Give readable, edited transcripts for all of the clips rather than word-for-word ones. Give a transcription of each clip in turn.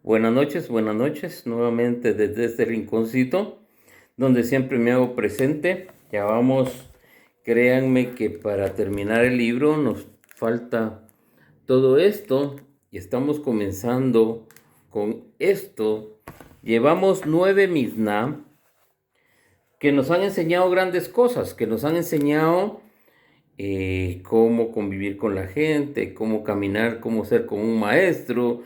Buenas noches, nuevamente desde este rinconcito, donde siempre me hago presente. Ya vamos, créanme que para terminar el libro nos falta todo esto y estamos comenzando con esto. Llevamos 9 Mishnah que nos han enseñado grandes cosas, que nos han enseñado cómo convivir con la gente, cómo caminar, cómo ser como un maestro,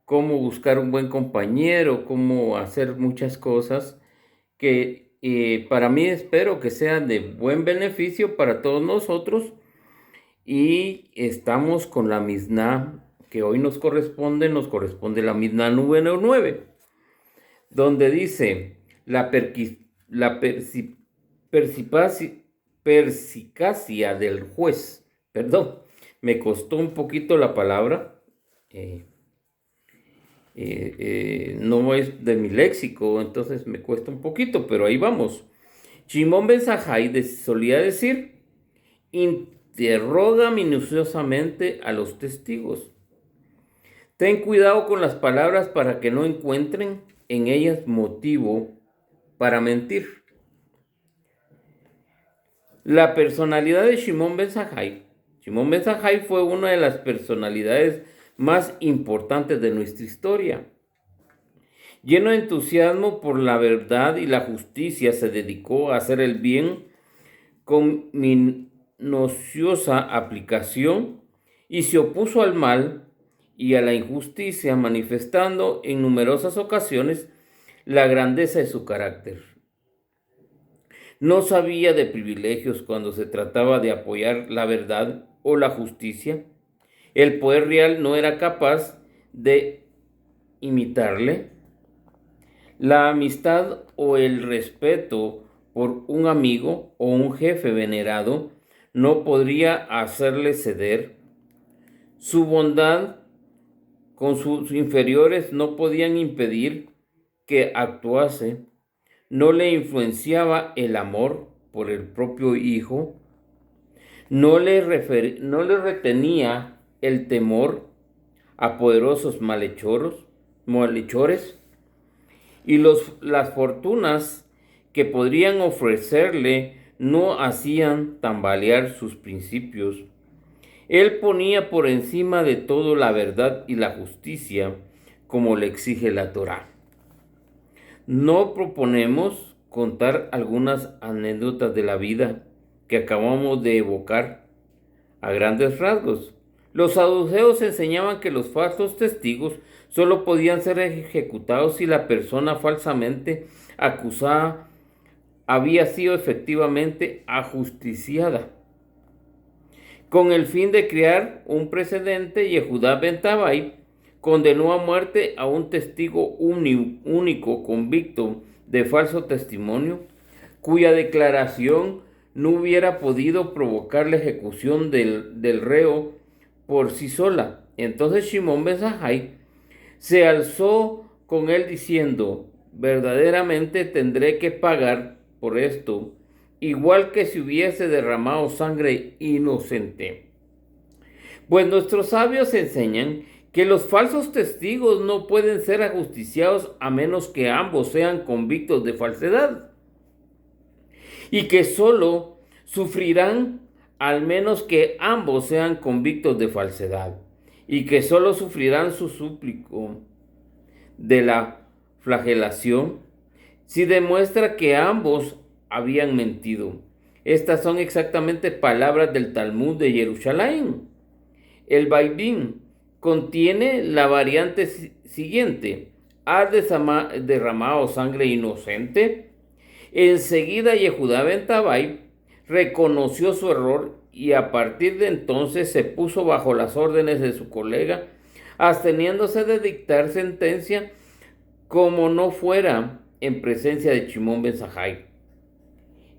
cómo buscar un buen compañero, cómo hacer muchas cosas que para mí espero que sean de buen beneficio para todos nosotros. Y estamos con la Mishnah que hoy nos corresponde la Mishnah número 9, donde dice la persicacia del juez. Perdón, me costó un poquito la palabra. eh, no es de mi léxico, entonces me cuesta un poquito, pero ahí vamos. Shimon Ben Zahai solía decir: interroga minuciosamente a los testigos. Ten cuidado con las palabras para que no encuentren en ellas motivo para mentir. La personalidad de Shimon Ben Zahai. Shimon Ben Zahai fue una de las personalidades más importantes de nuestra historia. Lleno de entusiasmo por la verdad y la justicia, se dedicó a hacer el bien con minuciosa aplicación y se opuso al mal y a la injusticia, manifestando en numerosas ocasiones la grandeza de su carácter. No sabía de privilegios cuando se trataba de apoyar la verdad o la justicia. El poder real no era capaz de imitarle. La amistad o el respeto por un amigo o un jefe venerado no podría hacerle ceder. Su bondad con sus inferiores no podían impedir que actuase. No le influenciaba el amor por el propio hijo. No le retenía el temor a poderosos malhechores, y las fortunas que podrían ofrecerle no hacían tambalear sus principios. Él ponía por encima de todo la verdad y la justicia, como le exige la Torá. No proponemos contar algunas anécdotas de la vida que acabamos de evocar a grandes rasgos. Los saduceos enseñaban que los falsos testigos solo podían ser ejecutados si la persona falsamente acusada había sido efectivamente ajusticiada. Con el fin de crear un precedente, Yehudá ben Tabai condenó a muerte a un testigo único convicto de falso testimonio, cuya declaración no hubiera podido provocar la ejecución del reo por sí sola. Entonces Shimon Ben Zahai se alzó con él diciendo: verdaderamente tendré que pagar por esto, igual que si hubiese derramado sangre inocente. Pues nuestros sabios enseñan que los falsos testigos no pueden ser ajusticiados a menos que ambos sean convictos de falsedad, y que solo sufrirán al menos que ambos sean convictos de falsedad, y que solo sufrirán su súplico de la flagelación si demuestra que ambos habían mentido. Estas son exactamente palabras del Talmud de Jerusalén. El Baidín contiene la variante siguiente: ¿has derramado sangre inocente? Enseguida Yehudá ben Tabai reconoció su error y a partir de entonces se puso bajo las órdenes de su colega, absteniéndose de dictar sentencia como no fuera en presencia de Shimon Ben Zahai,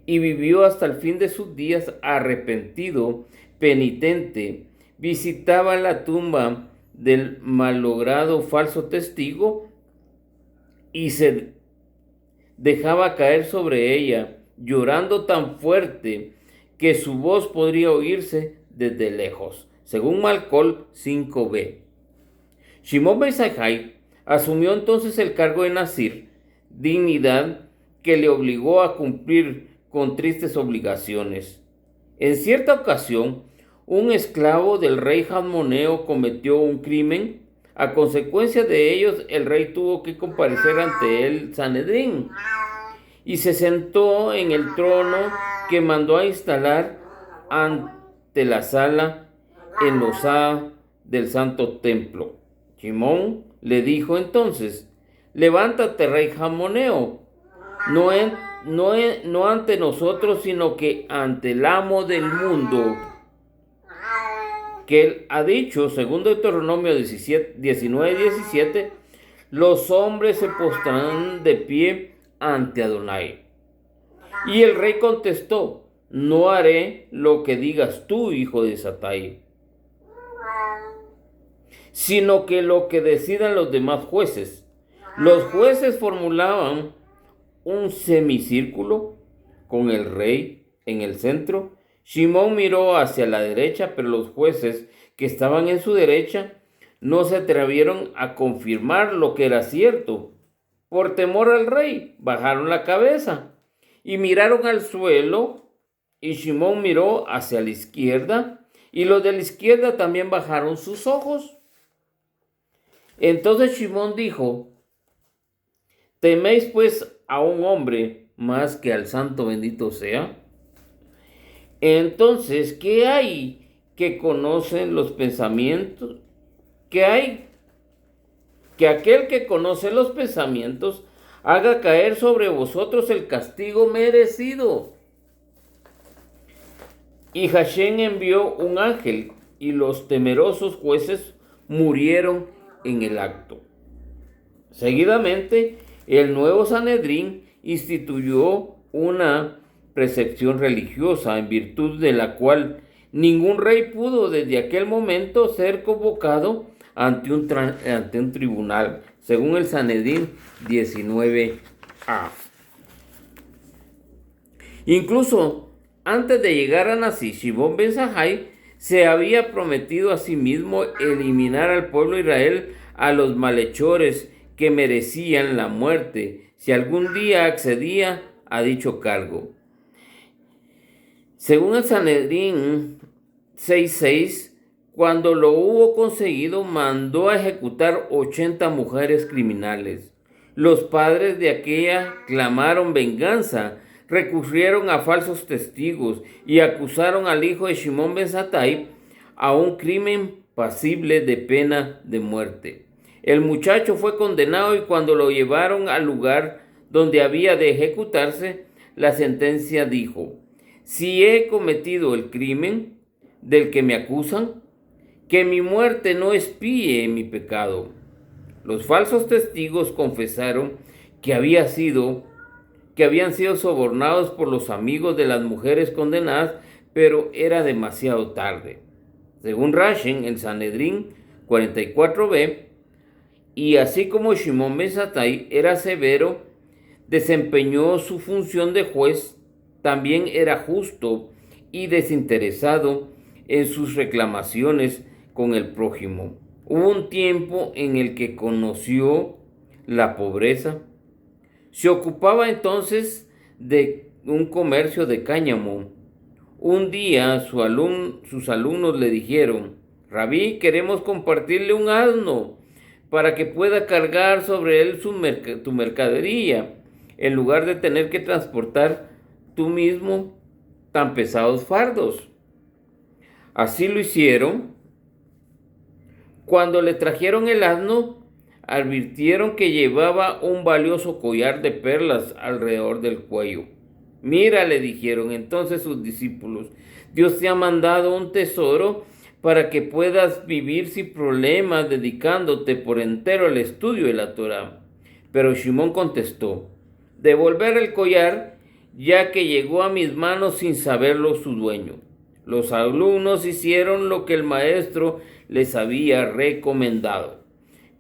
y vivió hasta el fin de sus días arrepentido, penitente. Visitaba la tumba del malogrado falso testigo y se dejaba caer sobre ella, llorando tan fuerte que su voz podría oírse desde lejos, según Malcol 5b. Shimon Ben Zahai Asumió entonces el cargo de Nazir, dignidad que le obligó a cumplir con tristes obligaciones. En cierta ocasión, un esclavo del rey Hasmoneo cometió un crimen. A consecuencia de ellos, el rey tuvo que comparecer ante el Sanedrín y se sentó en el trono que mandó a instalar ante la sala enlosada del santo templo. Shimón le dijo entonces: levántate, rey Hasmoneo, no ante nosotros, sino que ante el amo del mundo, que él ha dicho, según Deuteronomio 19:17, los hombres se postrarán de pie ante Adonai. Y el rey contestó: no haré lo que digas tú, hijo de Satai, sino que lo que decidan los demás jueces. Los jueces formulaban un semicírculo con el rey en el centro. Shimón miró hacia la derecha, pero los jueces que estaban en su derecha no se atrevieron a confirmar lo que era cierto. Por temor al rey, bajaron la cabeza y miraron al suelo, y Shimón miró hacia la izquierda, y los de la izquierda también bajaron sus ojos. Entonces Shimón dijo: ¿teméis pues a un hombre más que al santo bendito sea? Entonces, ¿qué hay que conocen los pensamientos? ¿Qué hay que aquel que conoce los pensamientos haga caer sobre vosotros el castigo merecido? Y Hashem envió un ángel, y los temerosos jueces murieron en el acto. Seguidamente, el nuevo Sanedrín instituyó una precepción religiosa, en virtud de la cual ningún rey pudo desde aquel momento ser convocado ante un tribunal, según el Sanedrín 19a. Incluso antes de llegar a Nasi, Shimón ben Sahai se había prometido a sí mismo eliminar al pueblo de Israel a los malhechores que merecían la muerte si algún día accedía a dicho cargo. Según el Sanedrín 6:6, cuando lo hubo conseguido, mandó a ejecutar 80 mujeres criminales. Los padres de aquella clamaron venganza, recurrieron a falsos testigos y acusaron al hijo de Shimón ben Satai a un crimen pasible de pena de muerte. El muchacho fue condenado, y cuando lo llevaron al lugar donde había de ejecutarse, la sentencia dijo: si he cometido el crimen del que me acusan, que mi muerte no expíe mi pecado. Los falsos testigos confesaron que habían sido sobornados por los amigos de las mujeres condenadas, pero era demasiado tarde. Según Rashen, el Sanedrín 44b, y así como Shimón ben Satai era severo, desempeñó su función de juez, también era justo y desinteresado en sus reclamaciones con el prójimo. Hubo un tiempo en el que conoció la pobreza. Se ocupaba entonces de un comercio de cáñamo. Un día sus alumnos le dijeron: Rabí, queremos compartirle un asno para que pueda cargar sobre él tu mercadería, en lugar de tener que transportar tú mismo tan pesados fardos. Así lo hicieron. Cuando le trajeron el asno, advirtieron que llevaba un valioso collar de perlas alrededor del cuello. Mira, le dijeron entonces sus discípulos, Dios te ha mandado un tesoro para que puedas vivir sin problemas, dedicándote por entero al estudio de la Torá. Pero Shimón contestó: devolver el collar, ya que llegó a mis manos sin saberlo su dueño. Los alumnos hicieron lo que el maestro les había recomendado.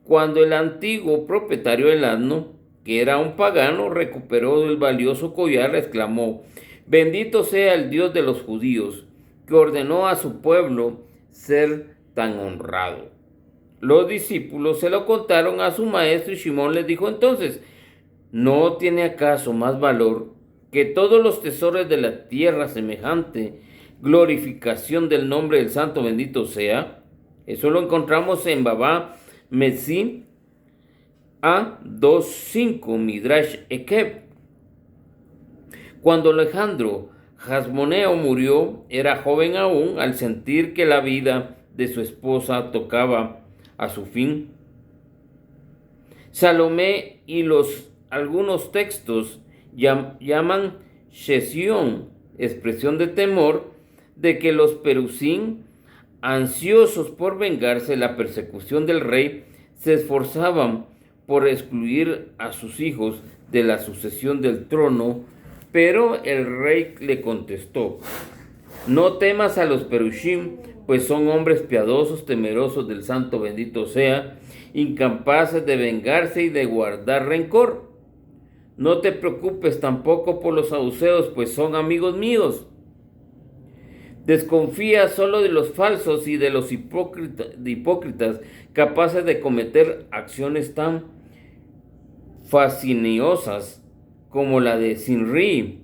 Cuando el antiguo propietario del asno, que era un pagano, recuperó el valioso collar, exclamó: bendito sea el Dios de los judíos, que ordenó a su pueblo ser tan honrado. los discípulos se lo contaron a su maestro y Shimón les dijo entonces: ¿no tiene acaso más valor que todos los tesoros de la tierra semejante glorificación del nombre del santo bendito sea? Eso lo encontramos en Baba Metzí A 2.5 Midrash Ekeb. Cuando Alejandro Hasmoneo murió, era joven aún, al sentir que la vida de su esposa tocaba a su fin. Salomé y algunos textos llaman Shesion, expresión de temor de que los perusín, ansiosos por vengarse la persecución del rey, se esforzaban por excluir a sus hijos de la sucesión del trono, pero el rey le contestó: no temas a los perushim, pues son hombres piadosos, temerosos del santo bendito sea, incapaces de vengarse y de guardar rencor. No te preocupes tampoco por los saduceos, pues son amigos míos. Desconfía solo de los falsos y de los hipócritas capaces de cometer acciones tan fascinosas como la de Sinri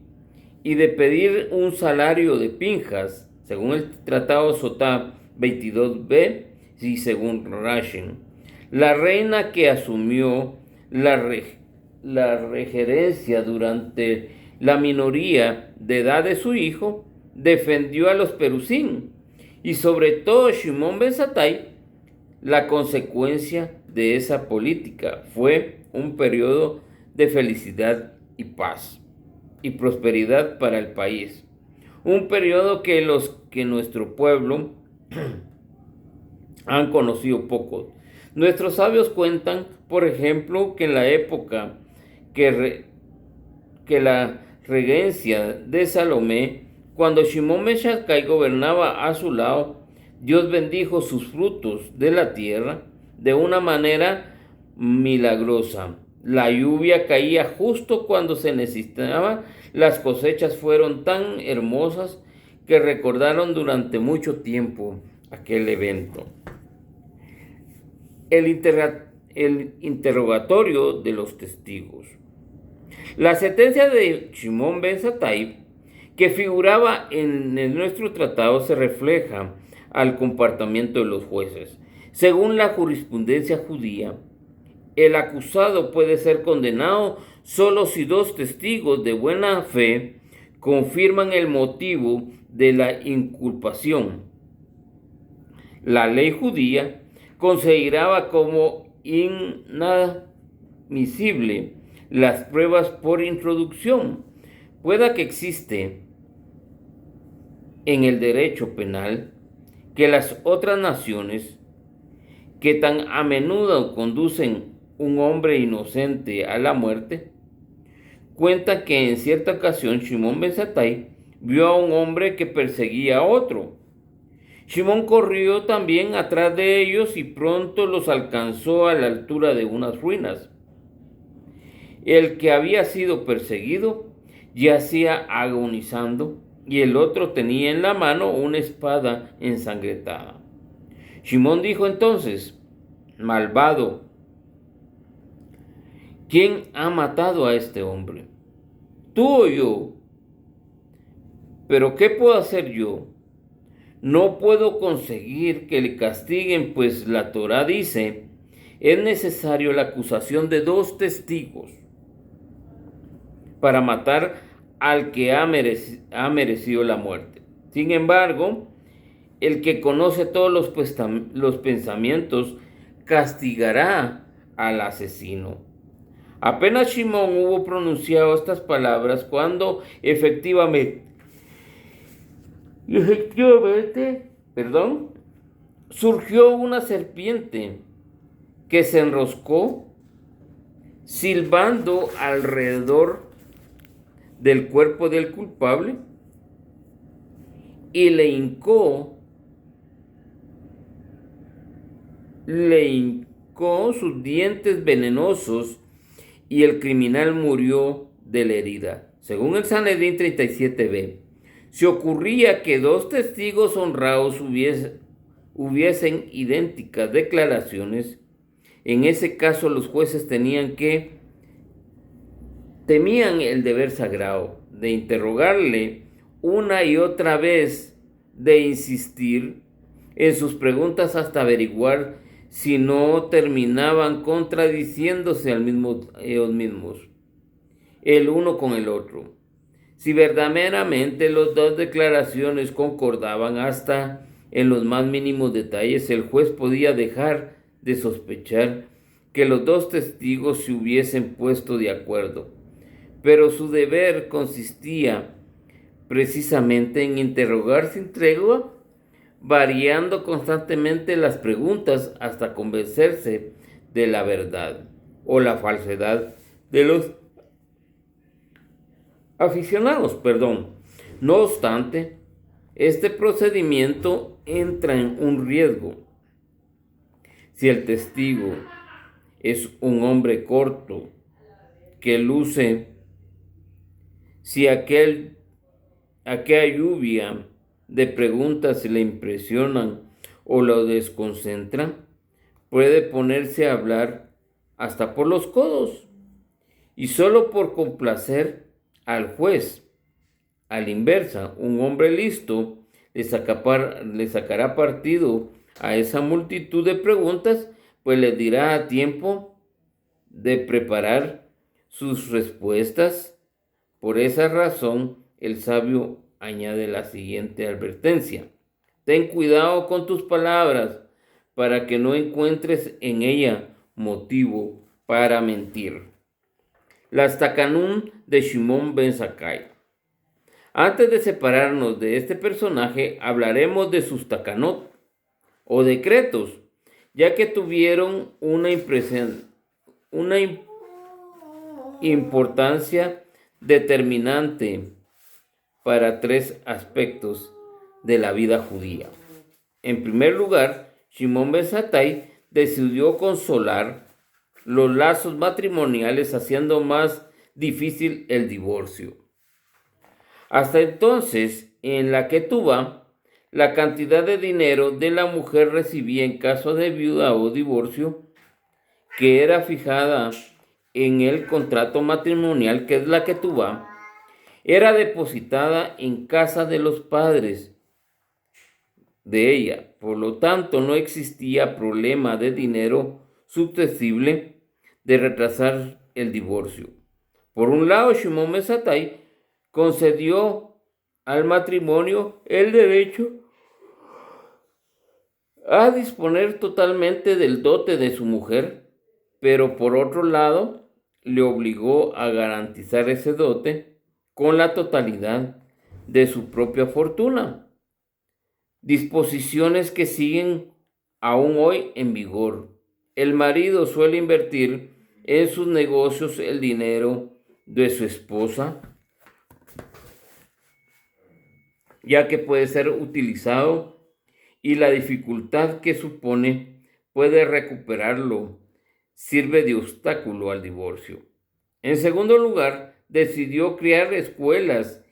y de pedir un salario de Pinjas, según el Tratado Sotá 22b y según Rashin. La reina que asumió la regerencia durante la minoría de edad de su hijo, defendió a los perusín y sobre todo Shimón ben Zattai. La consecuencia de esa política fue un periodo de felicidad y paz y prosperidad para el país, un periodo que nuestro pueblo han conocido poco. Nuestros sabios cuentan, por ejemplo, que en la época que la regencia de Salomé, cuando Shimón ben Zattai gobernaba a su lado, Dios bendijo sus frutos de la tierra de una manera milagrosa. La lluvia caía justo cuando se necesitaba, las cosechas fueron tan hermosas que recordaron durante mucho tiempo aquel evento. El interrogatorio de los testigos. La sentencia de Shimón ben Zattai, que figuraba en nuestro tratado, se refleja al comportamiento de los jueces. Según la jurisprudencia judía, el acusado puede ser condenado solo si dos testigos de buena fe confirman el motivo de la inculpación. La ley judía consideraba como inadmisible las pruebas por introducción. Pueda que existe en el derecho penal que las otras naciones que tan a menudo conducen un hombre inocente a la muerte, cuenta que en cierta ocasión Shimón ben Zattai vio a un hombre que perseguía a otro. Shimón corrió también atrás de ellos y pronto los alcanzó a la altura de unas ruinas. El que había sido perseguido yacía agonizando y el otro tenía en la mano una espada ensangrentada. Shimón dijo entonces: malvado, ¿quién ha matado a este hombre? ¿Tú o yo? ¿Pero qué puedo hacer yo? No puedo conseguir que le castiguen, pues la Torá dice: es necesario la acusación de dos testigos para matar al que ha merecido la muerte. Sin embargo, el que conoce todos los pensamientos castigará al asesino. Apenas Shimón hubo pronunciado estas palabras cuando efectivamente, surgió una serpiente que se enroscó silbando alrededor del cuerpo del culpable y le hincó sus dientes venenosos y el criminal murió de la herida. Según el Sanedrín 37b, si ocurría que dos testigos honrados hubiesen idénticas declaraciones, en ese caso los jueces temían el deber sagrado de interrogarle una y otra vez, de insistir en sus preguntas hasta averiguar si no terminaban contradiciéndose ellos mismos, el uno con el otro. Si verdaderamente las dos declaraciones concordaban hasta en los más mínimos detalles, el juez podía dejar de sospechar que los dos testigos se hubiesen puesto de acuerdo. Pero su deber consistía precisamente en interrogar sin tregua, variando constantemente las preguntas hasta convencerse de la verdad o la falsedad de los aficionados. No obstante, este procedimiento entra en un riesgo. Si el testigo es un hombre corto que luce, si aquella lluvia de preguntas le impresionan o lo desconcentran, puede ponerse a hablar hasta por los codos, y solo por complacer al juez. A la inversa, un hombre listo le sacará partido a esa multitud de preguntas, pues le dirá a tiempo de preparar sus respuestas. Por esa razón, el sabio añade la siguiente advertencia: ten cuidado con tus palabras para que no encuentres en ella motivo para mentir. Las Takanún de Shimon ben Zakkai. Antes de separarnos de este personaje, hablaremos de sus takanot o decretos, ya que tuvieron una importancia determinante para tres aspectos de la vida judía. En primer lugar, Shimon ben Zakkai decidió consolar los lazos matrimoniales, haciendo más difícil el divorcio. Hasta entonces, en la ketubá, la cantidad de dinero de la mujer recibida en caso de viuda o divorcio, que era fijada en el contrato matrimonial, que es la ketubá, era depositada en casa de los padres de ella. Por lo tanto, no existía problema de dinero susceptible de retrasar el divorcio. Por un lado, Shimon ben Zakkai concedió al matrimonio el derecho a disponer totalmente del dote de su mujer, pero por otro lado, le obligó a garantizar ese dote con la totalidad de su propia fortuna. Disposiciones que siguen aún hoy en vigor. El marido suele invertir en sus negocios el dinero de su esposa, ya que puede ser utilizado, y la dificultad que supone puede recuperarlo sirve de obstáculo al divorcio. En segundo lugar, decidió crear escuelas,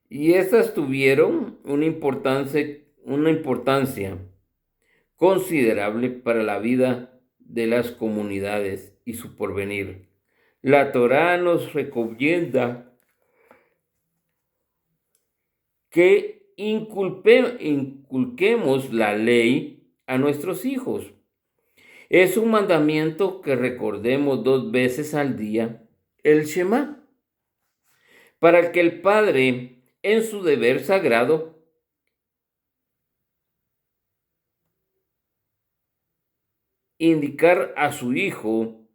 y estas tuvieron una importancia considerable para la vida de las comunidades y su porvenir. La Torá nos recomienda que inculquemos la ley a nuestros hijos. Es un mandamiento que recordemos 2 veces al día el Shema, para que el padre, en su deber sagrado, indicar a su hijo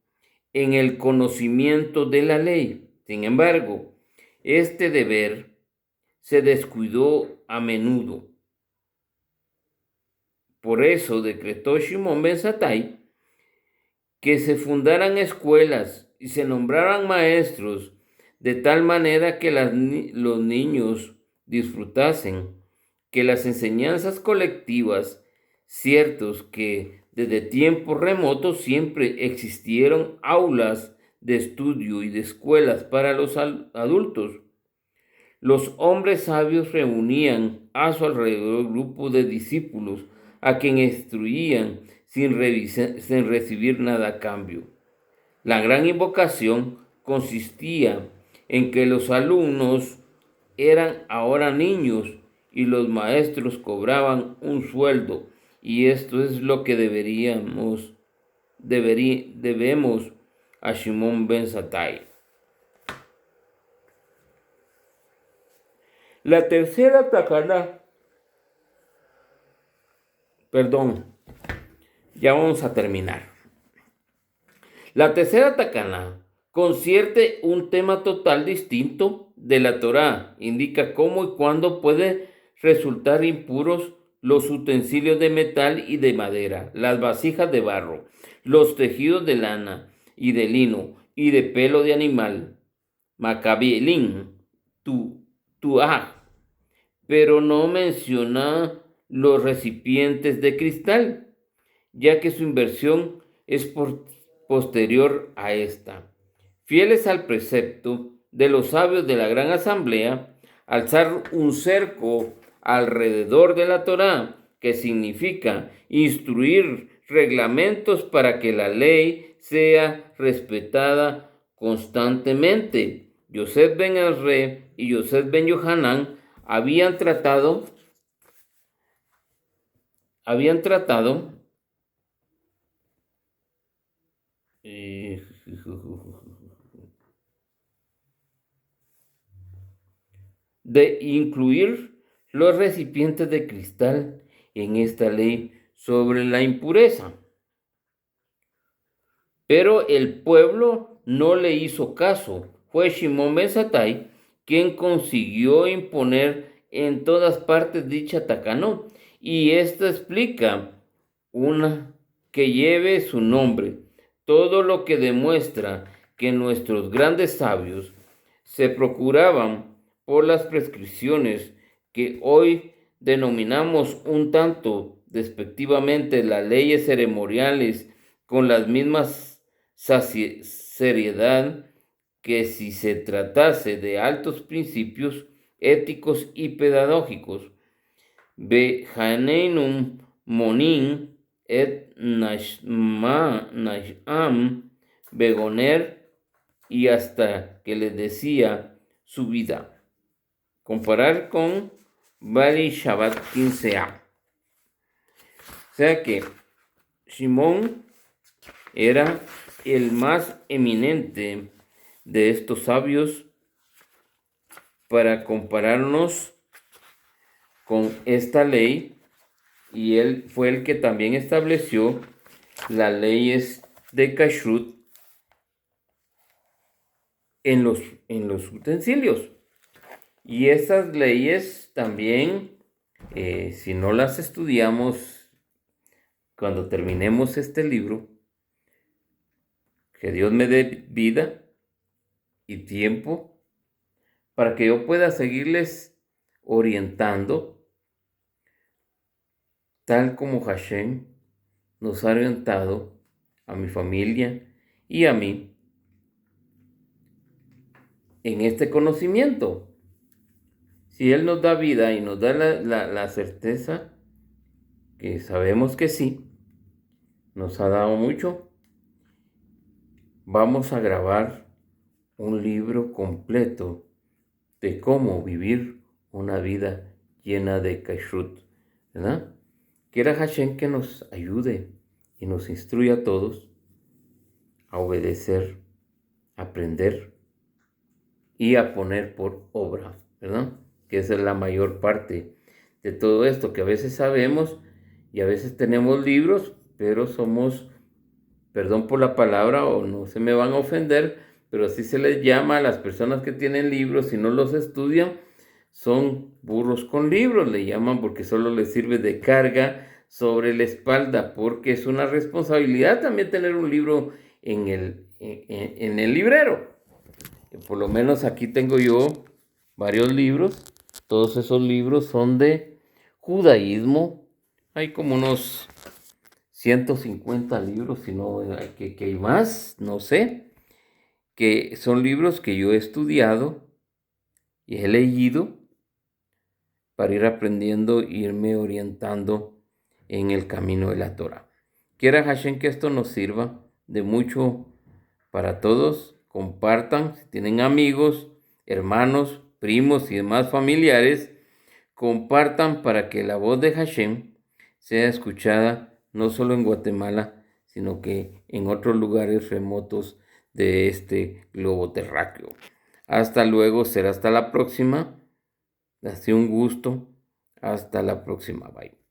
en el conocimiento de la ley. Sin embargo, este deber se descuidó a menudo. Por eso decretó Shimon ben Zakkai que se fundaran escuelas y se nombraran maestros, de tal manera que los niños disfrutasen que las enseñanzas colectivas, ciertos que desde tiempos remotos siempre existieron aulas de estudio y de escuelas para los adultos. Los hombres sabios reunían a su alrededor grupos de discípulos a quien instruían sin recibir nada a cambio. La gran invocación consistía en que los alumnos eran ahora niños y los maestros cobraban un sueldo, y esto es lo que debemos a Shimon ben Zattai. La tercera takana, ya vamos a terminar. La tercera takana concierne un tema total distinto de la Torá. Indica cómo y cuándo puede resultar impuros los utensilios de metal y de madera, las vasijas de barro, los tejidos de lana y de lino y de pelo de animal, macabilin, tuah, pero no menciona los recipientes de cristal, ya que su inversión es posterior a esta. Fieles al precepto de los sabios de la gran asamblea, alzar un cerco alrededor de la Torá, que significa instruir reglamentos para que la ley sea respetada constantemente. Yosef ben Azre y Yosef ben Yohanan habían tratado de incluir los recipientes de cristal en esta ley sobre la impureza. Pero el pueblo no le hizo caso. Fue Shimon ben Zattai quien consiguió imponer en todas partes dicha takanot, y esta explica una que lleve su nombre, todo lo que demuestra que nuestros grandes sabios se procuraban por las prescripciones que hoy denominamos un tanto despectivamente las leyes ceremoniales, con las mismas seriedad que si se tratase de altos principios éticos y pedagógicos. Behaneinum monin et nasham begoner, y hasta que les decía su vida. Comparar con Bali Shabbat 15a. O sea que Shimon era el más eminente de estos sabios para compararnos con esta ley, y él fue el que también estableció las leyes de Kashrut en los utensilios. Y estas leyes también, si no las estudiamos cuando terminemos este libro, que Dios me dé vida y tiempo para que yo pueda seguirles orientando, tal como Hashem nos ha orientado a mi familia y a mí en este conocimiento. Si Él nos da vida y nos da la certeza, que sabemos que sí, nos ha dado mucho, vamos a grabar un libro completo de cómo vivir una vida llena de kashrut, ¿verdad? Quiera Hashem que nos ayude y nos instruya a todos a obedecer, a aprender y a poner por obra, ¿verdad? Que esa es la mayor parte de todo esto, que a veces sabemos y a veces tenemos libros, pero somos, perdón por la palabra o no se me van a ofender, pero así se les llama a las personas que tienen libros y no los estudian, son burros con libros, le llaman, porque solo les sirve de carga sobre la espalda, porque es una responsabilidad también tener un libro en el librero. Por lo menos aquí tengo yo varios libros, todos esos libros son de judaísmo, hay como unos 150 libros, si no que hay más, no sé, que son libros que yo he estudiado y he leído para ir aprendiendo, irme orientando en el camino de la Torah. Quiera Hashem que esto nos sirva de mucho para todos. Compartan, si tienen amigos, hermanos, primos y demás familiares, compartan para que la voz de Hashem sea escuchada no solo en Guatemala, sino que en otros lugares remotos de este globo terráqueo. Hasta luego, será hasta la próxima. Ha sido un gusto. Hasta la próxima. Bye.